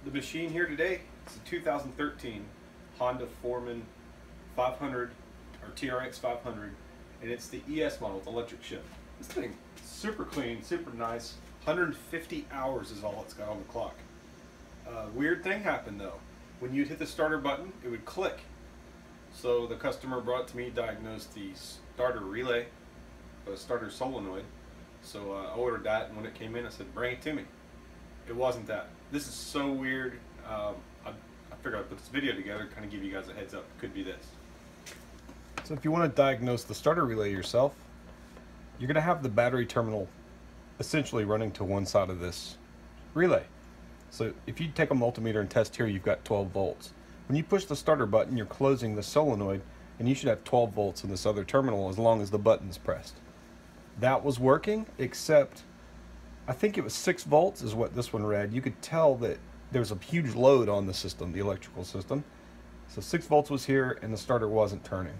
The machine here today is a 2013 Honda Foreman 500 or TRX500, and it's the ES model with electric shift. This thing super clean, super nice. 150 hours is all it's got on the clock. Weird thing happened though. When you'd hit the starter button, it would click. So the customer brought it to me, diagnosed the starter relay, the starter solenoid. So I ordered that, and when it came in, I said, bring it to me. It wasn't that. This is so weird. I figured I'd put this video together, kind of give you guys a heads up. It could be this. So if you want to diagnose the starter relay yourself, you're going to have the battery terminal essentially running to one side of this relay. So if you take a multimeter and test here, you've got 12 volts. When you push the starter button, you're closing the solenoid, and you should have 12 volts in this other terminal as long as the button's pressed. That was working, except I think it was 6 volts is what this one read. You could tell that there's a huge load on the system, the electrical system. So 6 volts was here and the starter wasn't turning.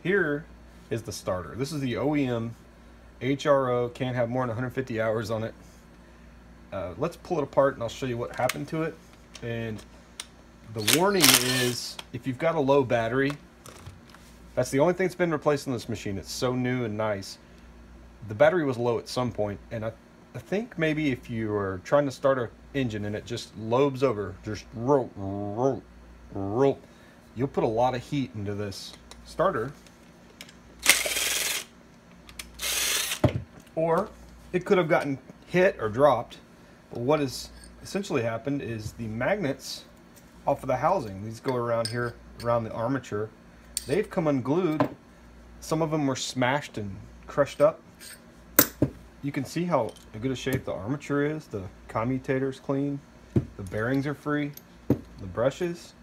Here is the starter. This is the OEM HRO, can't have more than 150 hours on it. Let's pull it apart and I'll show you what happened to it. And the warning is, if you've got a low battery, that's the only thing that's been replaced on this machine. It's so new and nice. The battery was low at some point, and I think maybe if you are trying to start an engine and it just lobes over, just roll, you'll put a lot of heat into this starter. Or it could have gotten hit or dropped. But what has essentially happened is the magnets off of the housing, these go around here, around the armature, they've come unglued. Some of them were smashed and crushed up. You can see how good a shape the armature is. The commutator's clean. The bearings are free. The brushes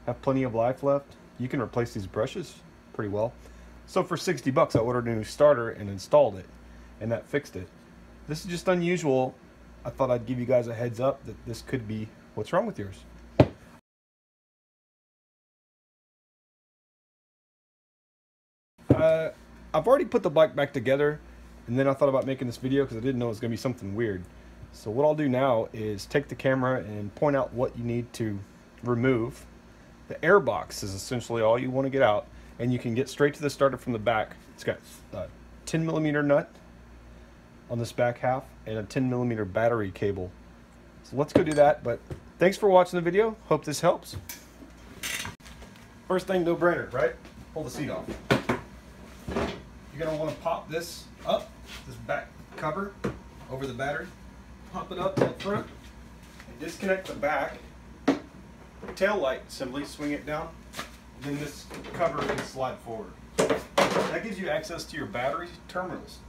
have plenty of life left. You can replace these brushes pretty well. So for 60 bucks, I ordered a new starter and installed it, and that fixed it. This is just unusual. I thought I'd give you guys a heads up that this could be what's wrong with yours. I've already put the bike back together, and then I thought about making this video because I didn't know it was going to be something weird. So what I'll do now is take the camera and point out what you need to remove. The air box is essentially all you want to get out, and you can get straight to the starter from the back. It's got a 10mm nut on this back half and a 10mm battery cable. So let's go do that, but thanks for watching the video. Hope this helps. First thing, no brainer, right? Pull the seat off. You're going to want to pop this up, this back cover over the battery. Pop it up to the front and disconnect the back tail light assembly, swing it down, then this cover can slide forward. That gives you access to your battery terminals.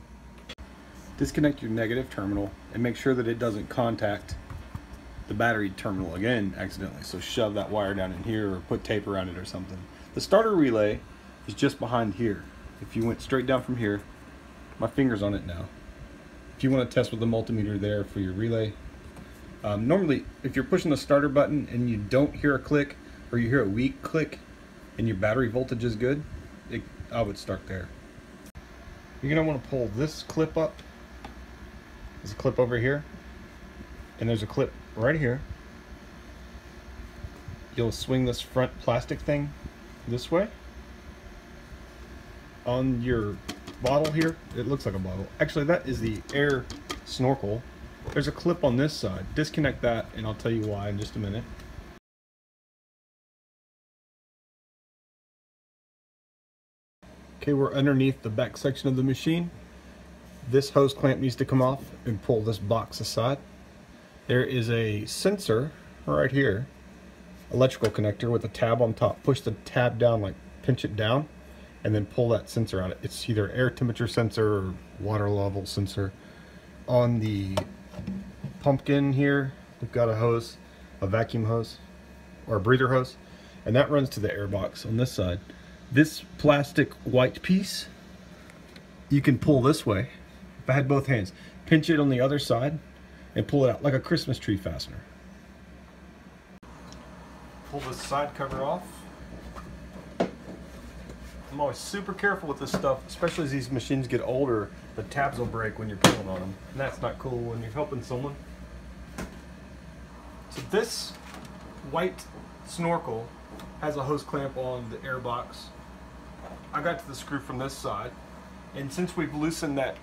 Disconnect your negative terminal and make sure that it doesn't contact the battery terminal again accidentally. So shove that wire down in here or put tape around it or something. The starter relay is just behind here. If you went straight down from here, my finger's on it now. If you want to test with the multimeter there for your relay, normally if you're pushing the starter button and you don't hear a click or you hear a weak click and your battery voltage is good, I would start there. You're going to want to pull this clip up. There's a clip over here and there's a clip right here. You'll swing this front plastic thing this way. On your bottle here, it looks like a bottle. Actually, that is the air snorkel. There's a clip on this side. Disconnect that, and I'll tell you why in just a minute. Okay, we're underneath the back section of the machine. This hose clamp needs to come off and pull this box aside. There is a sensor right here, electrical connector with a tab on top. Push the tab down, like pinch it down, and then pull that sensor out. It's either air temperature sensor or water level sensor. On the pumpkin here, we've got a hose, a vacuum hose or a breather hose, and that runs to the air box on this side. This plastic white piece you can pull this way. If I had both hands, pinch it on the other side and pull it out like a Christmas tree fastener. Pull the side cover off. I'm always super careful with this stuff, especially as these machines get older. The tabs will break when you're pulling on them, and that's not cool when you're helping someone. So this white Snorkel has a hose clamp on the air box. I got to the screw from this side, and since we've loosened that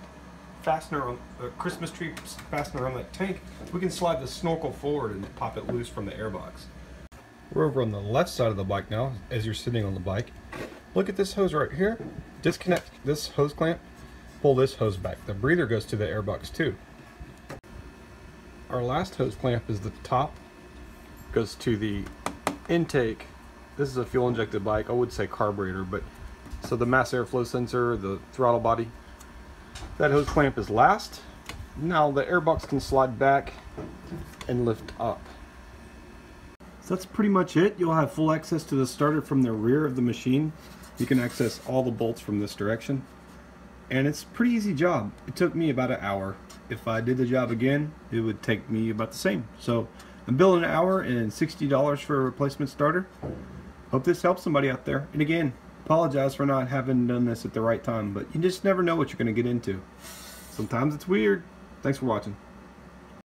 fastener on the Christmas tree fastener on that tank, we can slide the Snorkel forward and pop it loose from the air box. We're over on the left side of the bike now as you're sitting on the bike. Look at this hose right here. Disconnect this hose clamp, pull this hose back. The breather goes to the air box too. Our last hose clamp is the top, goes to the intake. This is a fuel injected bike. I would say carburetor, but so the mass airflow sensor, the throttle body. That hose clamp is last. Now the airbox can slide back and lift up. So that's pretty much it. You'll have full access to the starter from the rear of the machine. You can access all the bolts from this direction. And it's a pretty easy job. It took me about an hour. If I did the job again, it would take me about the same. So I'm billing an hour and $60 for a replacement starter. Hope this helps somebody out there. And again, apologize for not having done this at the right time, but you just never know what you're going to get into. Sometimes it's weird. Thanks for watching.